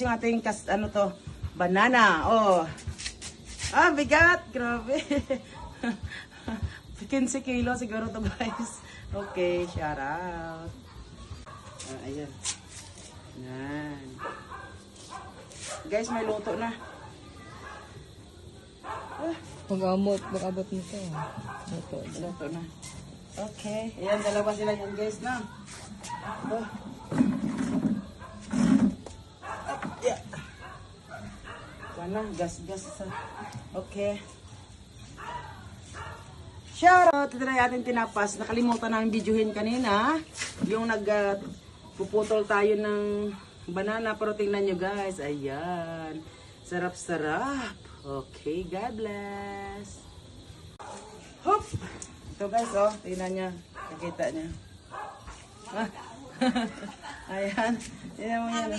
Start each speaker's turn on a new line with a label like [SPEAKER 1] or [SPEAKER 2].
[SPEAKER 1] Yung ating ano to, banana. Oh. Ah, bigat. Grabe. 15 kilo siguro to, guys. Okay, shout out. Ah, ayan. Yan. Guys, may luto na. Ah,
[SPEAKER 2] Pag-amot, mag-abot mo ito.
[SPEAKER 1] luto na. Okay. Ayan, dalawa sila yan, guys, na. Oh. Yeah. Sana, gas-gas sa. Okay. Shoutout! Ito na ating tinapas. Nakalimutan namin videohin kanina. Yung puputol tayo ng banana. Pero tingnan nyo, guys. Ayan. Sarap-sarap. Okay, God bless. Hop! Ito, guys, oh. Tingnan nyo. Nakita nyo. Ayan. Tingnan mo yan.